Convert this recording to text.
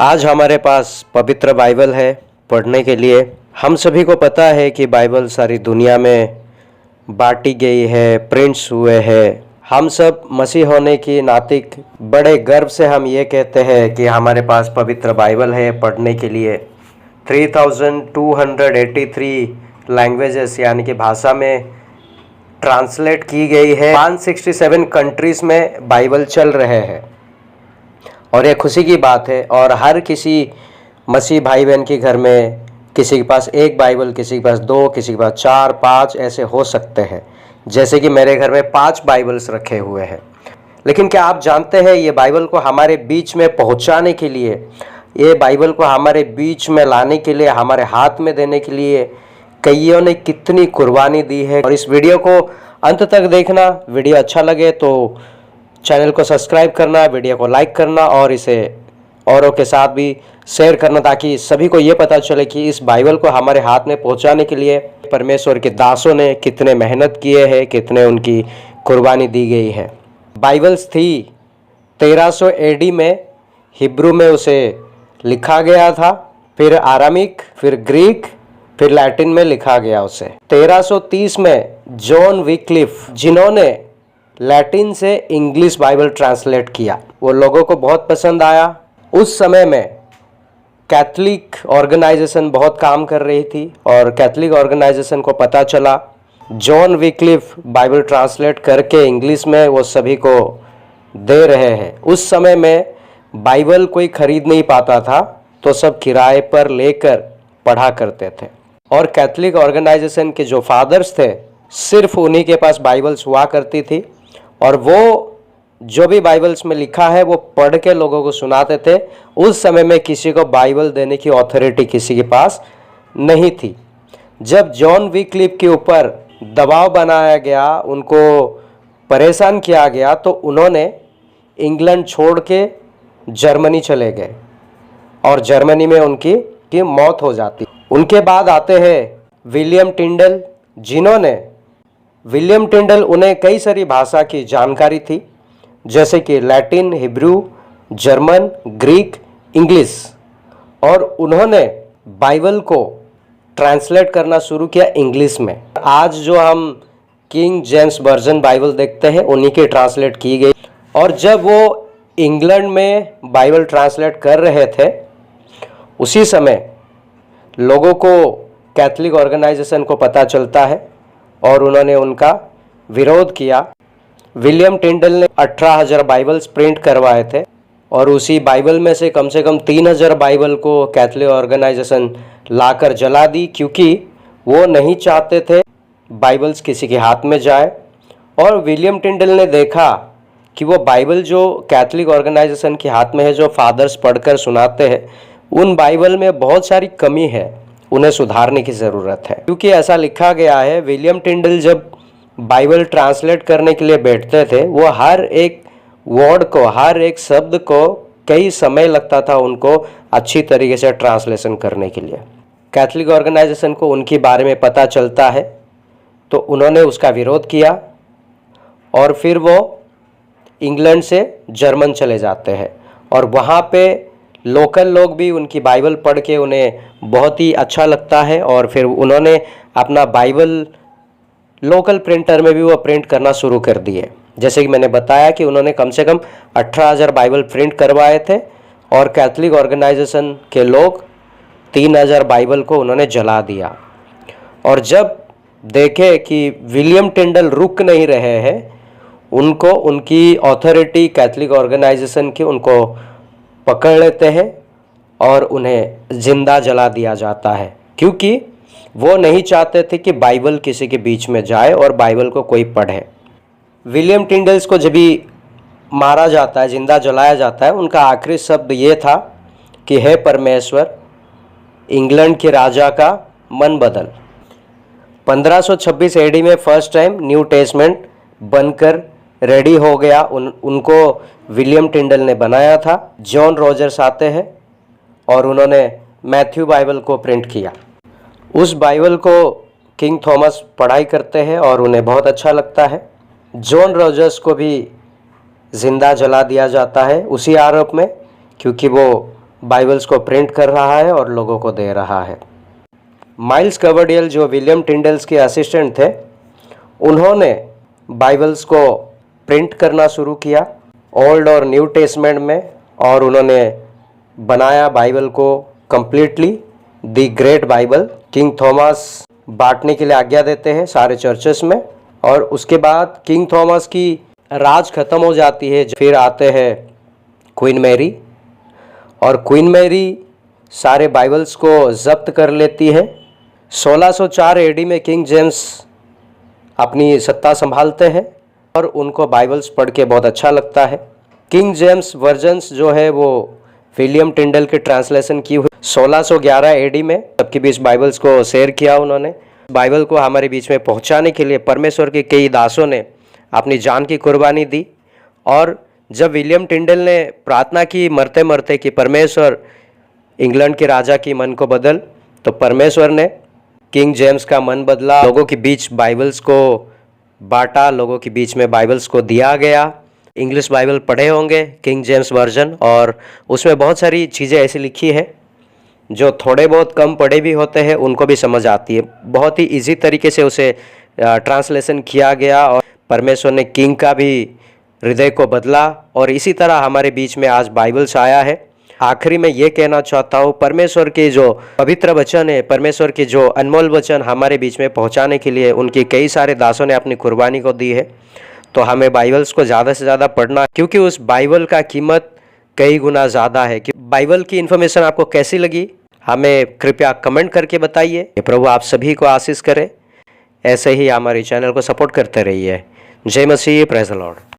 आज हमारे पास पवित्र बाइबल है पढ़ने के लिए। हम सभी को पता है कि बाइबल सारी दुनिया में बांटी गई है, प्रिंट्स हुए हैं। हम सब मसीह होने की नातिक बड़े गर्व से हम ये कहते हैं कि हमारे पास पवित्र बाइबल है पढ़ने के लिए। 3283 लैंग्वेजेस यानी कि भाषा में ट्रांसलेट की गई है। 167 कंट्रीज़ में बाइबल चल रहे हैं और ये खुशी की बात है। और हर किसी मसीह भाई बहन के घर में किसी के पास एक बाइबल, किसी के पास दो, किसी के पास 4, 5 ऐसे हो सकते हैं। जैसे कि मेरे घर में 5 बाइबल्स रखे हुए हैं। लेकिन क्या आप जानते हैं ये बाइबल को हमारे बीच में पहुंचाने के लिए, ये बाइबल को हमारे बीच में लाने के लिए, हमारे हाथ में देने के लिए कईयों ने कितनी कुर्बानी दी है। और इस वीडियो को अंत तक देखना। वीडियो अच्छा लगे तो चैनल को सब्सक्राइब करना, वीडियो को लाइक करना और इसे औरों के साथ भी शेयर करना, ताकि सभी को ये पता चले कि इस बाइबल को हमारे हाथ में पहुंचाने के लिए परमेश्वर के दासों ने कितने मेहनत किए हैं, कितने उनकी कुर्बानी दी गई है। बाइबल्स थी 1300 AD में हिब्रू में उसे लिखा गया था, फिर आरामिक, फिर ग्रीक, फिर लैटिन में लिखा गया उसे। 1330 में जॉन विक्लिफ, जिन्होंने लैटिन से इंग्लिश बाइबल ट्रांसलेट किया, वो लोगों को बहुत पसंद आया। उस समय में कैथलिक ऑर्गेनाइजेशन बहुत काम कर रही थी और कैथलिक ऑर्गेनाइजेशन को पता चला जॉन विक्लिफ बाइबल ट्रांसलेट करके इंग्लिश में वो सभी को दे रहे हैं। उस समय में बाइबल कोई खरीद नहीं पाता था तो सब किराए पर लेकर पढ़ा करते थे। और कैथलिक ऑर्गेनाइजेशन के जो फादर्स थे, सिर्फ उन्हीं के पास बाइबल्स हुआ करती थी और वो जो भी बाइबल्स में लिखा है वो पढ़ के लोगों को सुनाते थे। उस समय में किसी को बाइबल देने की अथॉरिटी किसी के पास नहीं थी। जब जॉन विक्लिफ के ऊपर दबाव बनाया गया, उनको परेशान किया गया, तो उन्होंने इंग्लैंड छोड़ के जर्मनी चले गए और जर्मनी में उनकी मौत हो जाती। उनके बाद आते हैं विलियम टिंडल, विलियम टिंडल, उन्हें कई सारी भाषा की जानकारी थी, जैसे कि Latin, Hebrew, German, Greek, English, और उन्होंने बाइबल को ट्रांसलेट करना शुरू किया इंग्लिश में। आज जो हम किंग जेम्स वर्जन बाइबल देखते हैं उन्हीं की ट्रांसलेट की गई। और जब वो इंग्लैंड में बाइबल ट्रांसलेट कर रहे थे, उसी समय लोगों को कैथलिक ऑर्गेनाइजेशन को पता चलता है और उन्होंने उनका विरोध किया। विलियम टिंडल ने 18,000 बाइबल्स प्रिंट करवाए थे और उसी बाइबल में से कम 3,000 बाइबल को कैथलिक ऑर्गेनाइजेशन लाकर जला दी, क्योंकि वो नहीं चाहते थे बाइबल्स किसी के हाथ में जाए। और विलियम टिंडल ने देखा कि वो बाइबल जो कैथलिक ऑर्गेनाइजेशन के हाथ में है, जो फादर्स पढ़कर सुनाते हैं, उन बाइबल में बहुत सारी कमी है, उन्हें सुधारने की ज़रूरत है। क्योंकि ऐसा लिखा गया है, विलियम टिंडल जब बाइबल ट्रांसलेट करने के लिए बैठते थे, वो हर एक वर्ड को, हर एक शब्द को कई समय लगता था उनको अच्छी तरीके से ट्रांसलेशन करने के लिए। कैथलिक ऑर्गेनाइजेशन को उनके बारे में पता चलता है तो उन्होंने उसका विरोध किया और फिर वो इंग्लैंड से जर्मन चले जाते हैं और वहाँ पे लोकल लोग भी उनकी बाइबल पढ़ के उन्हें बहुत ही अच्छा लगता है और फिर उन्होंने अपना बाइबल लोकल प्रिंटर में भी वो प्रिंट करना शुरू कर दिए। जैसे कि मैंने बताया कि उन्होंने कम से कम 18,000 बाइबल प्रिंट करवाए थे और कैथलिक ऑर्गेनाइजेशन के लोग 3,000 बाइबल को उन्होंने जला दिया। और जब देखे कि विलियम टिंडल रुक नहीं रहे हैं, उनको उनकी अथॉरिटी कैथलिक ऑर्गेनाइजेशन की उनको पकड़ लेते हैं और उन्हें जिंदा जला दिया जाता है, क्योंकि वो नहीं चाहते थे कि बाइबल किसी के बीच में जाए और बाइबल को कोई पढ़े। विलियम टिंडल्स को जब भी मारा जाता है, जिंदा जलाया जाता है, उनका आखिरी शब्द ये था कि हे परमेश्वर, इंग्लैंड के राजा का मन बदल। 1526 AD में फर्स्ट टाइम न्यू टेस्टमेंट बनकर रेडी हो गया। उनको विलियम टिंडल ने बनाया था। जॉन रॉजर्स आते हैं और उन्होंने मैथ्यू बाइबल को प्रिंट किया। उस बाइबल को किंग थॉमस पढ़ाई करते हैं और उन्हें बहुत अच्छा लगता है। जॉन रॉजर्स को भी ज़िंदा जला दिया जाता है उसी आरोप में, क्योंकि वो बाइबल्स को प्रिंट कर रहा है और लोगों को दे रहा है। माइल्स कवर्डेल जो विलियम टिंडल्स के असिस्टेंट थे, उन्होंने बाइबल्स को प्रिंट करना शुरू किया ओल्ड और न्यू टेस्टमेंट में, और उन्होंने बनाया बाइबल को completely the great Bible. King Thomas बांटने के लिए आज्ञा देते हैं सारे चर्चेस में, और उसके बाद किंग थॉमस की राज खत्म हो जाती है। फिर आते हैं क्वीन मैरी, और क्वीन मैरी सारे बाइबल्स को जब्त कर लेती है। 1604 एडी में किंग जेम्स अपनी सत्ता संभालते हैं और उनको बाइबल्स पढ़ के बहुत अच्छा लगता है। किंग जेम्स वर्जन्स जो है वो विलियम टिंडल के ट्रांसलेशन की हुई 1611 एडी में सबके बीच बाइबल्स को शेयर किया उन्होंने। बाइबल को हमारे बीच में पहुंचाने के लिए परमेश्वर के कई दासों ने अपनी जान की कुर्बानी दी, और जब विलियम टिंडल ने प्रार्थना की मरते मरते कि परमेश्वर इंग्लैंड के राजा की मन को बदल, तो परमेश्वर ने किंग जेम्स का मन बदला, लोगों के बीच बाइबल्स को बांटा, लोगों के बीच में बाइबल्स को दिया गया। इंग्लिश बाइबल पढ़े होंगे किंग जेम्स वर्जन, और उसमें बहुत सारी चीज़ें ऐसी लिखी है जो थोड़े बहुत कम पढ़े भी होते हैं उनको भी समझ आती है। बहुत ही इजी तरीके से उसे ट्रांसलेशन किया गया, और परमेश्वर ने किंग का भी हृदय को बदला, और इसी तरह हमारे बीच में आज बाइबल्स आया है। आखिरी में ये कहना चाहता हूँ, परमेश्वर के जो पवित्र वचन है, परमेश्वर के जो अनमोल वचन हमारे बीच में पहुँचाने के लिए उनके कई सारे दासों ने अपनी कुर्बानी को दी है। तो हमें बाइबल्स को ज़्यादा से ज़्यादा पढ़ना, क्योंकि उस बाइबल का कीमत कई गुना ज़्यादा है। कि बाइबल की इन्फॉर्मेशन आपको कैसी लगी हमें कृपया कमेंट करके बताइए। प्रभु आप सभी को आशीष करे, ऐसे ही हमारे चैनल को सपोर्ट करते रहिए। जय मसीह, प्रेज़ द लॉर्ड।